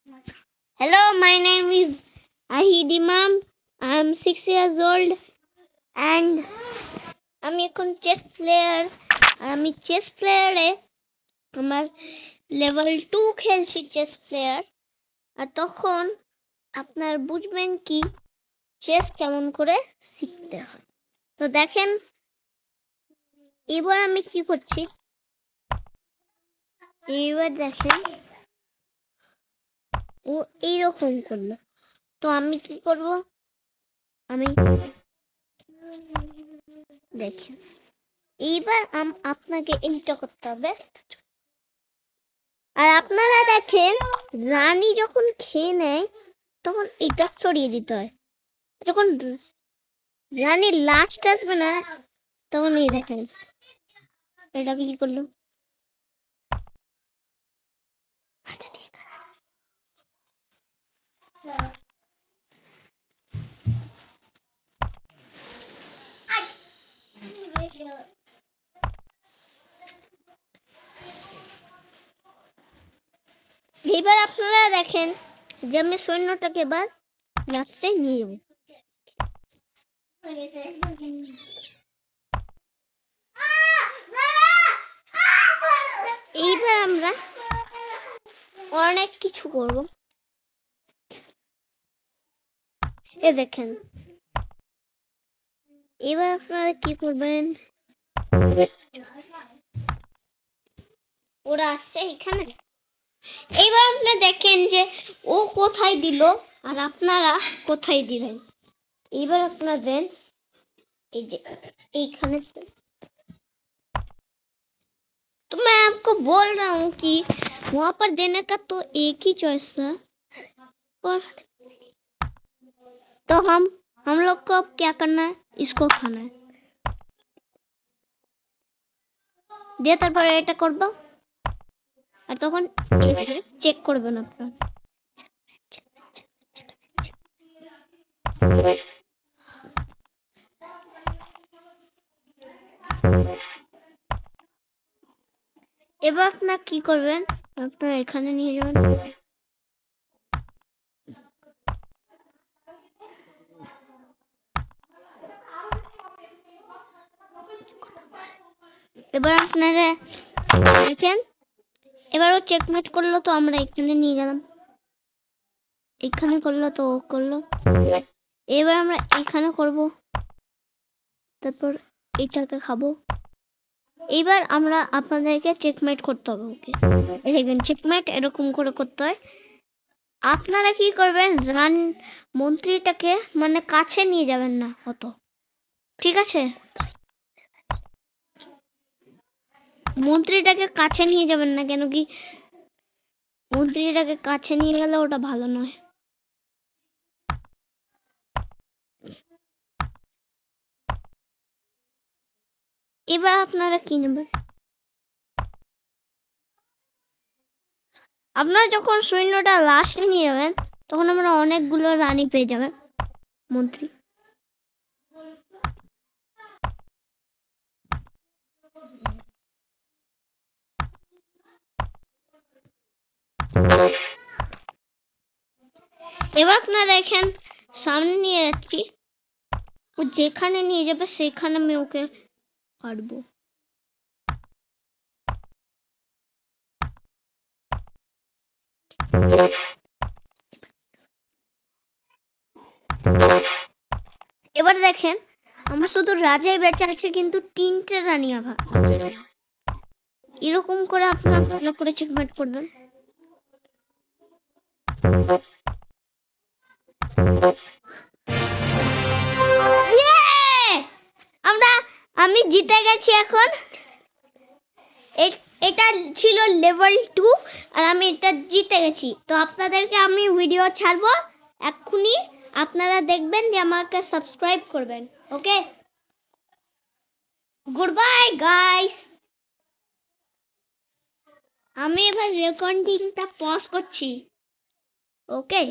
Hello, my name is Ahid Imam. I am 6 years old and আমি এখন chess player. আমি chess প্লেয়ারে আমার level 2 খেলছি চেস প্লেয়ার। আর তখন আপনার বুঝবেন কি চেস কেমন করে শিখতে হয়। তো দেখেন এবার আমি কি করছি। এবার দেখেন ও এইরকম করলো, তো আমি কি করব, আমি দেখেন এইবার আপনাকে এইটা করতে হবে। আর আপনারা দেখেন রানী যখন খেয়ে নেয় তখন এটা সরিয়ে দিতে হয়। যখন রানী লাস্ট আসবে না তখন এই দেখেন এটা কি করলো। এবার আপনারা দেখেন যে আমি সৈন্যটাকে এবার লাস্টে নিয়ে যাবো। এইবার আমরা অনেক কিছু করব। এ দেখেন এবার আপনারা কি করবেন, ওরা আসছে এখানে। এইবার আপনারা দেখেন যে ও কোথায় দিল আর আপনারা কোথায় দিলেন। এইবার আপনারা দেন এই যে এইখানে। तो मैं आपको बोल रहा हूँ कि वहां पर देने का तो एक ही चॉइस है, और तो हम लोग को अब क्या करना है, इसको खाना है। দিয়ে তারপরে এটা করব আর তখন চেক করবেন আপনারা। এবার আপনারা কি করবেন, আপনারা এখানে নিয়ে যাবেন। এবার আপনারা দেখেন এবারও চেকমেট করলো, তো আমরা এখানে নিয়ে গেলাম। এখানে করলো তো ও করলো। এবার আমরা এখানে করব, তারপর এটাকে খাবো। এইবার আমরা আপনাদেরকে চেকমেট করতে হবে ওকে। এই দেখেন চেকমেট এরকম করে করতে হয়। আপনারা কি করবেন, রান মন্ত্রীটাকে মানে কাছে নিয়ে যাবেন না অত, ঠিক আছে? মন্ত্রীটাকে কাছে নিয়ে যাবেন না, কেন কি মন্ত্রীটাকে কাছে নিয়ে গেলে ওটা ভালো নয়। এবার আপনারা কি নেবেন, আপনারা যখন সৈন্যটা লাস্টে নিয়ে যাবেন তখন আমরা অনেকগুলো রানী পেয়ে যাবেন মন্ত্রী। এবার আপনারা দেখেন সামনে নিয়ে যাচ্ছি, ও যেখানে নিয়ে যাবে সেখানে আমি ওকে কাটবো। এবার দেখেন আমার শুধু রাজাই বেঁচে আছে, কিন্তু 3টে রানী আভা। এরকম করে আপনারা ভালো করে চেকমেট করবেন। আমি জিতে গেছি এখন। এটা ছিল লেভেল 2 আর আমি এটা জিতে গেছি। তো আপনাদেরকে আমি ভিডিও ছাড়বো এক্ষুনি, আপনারা দেখবেন যে আমাকে সাবস্ক্রাইব করবেন। ওকে, গুড বাই গাইস। আমি এবার রেকর্ডিংটা পজ করছি। ওকে।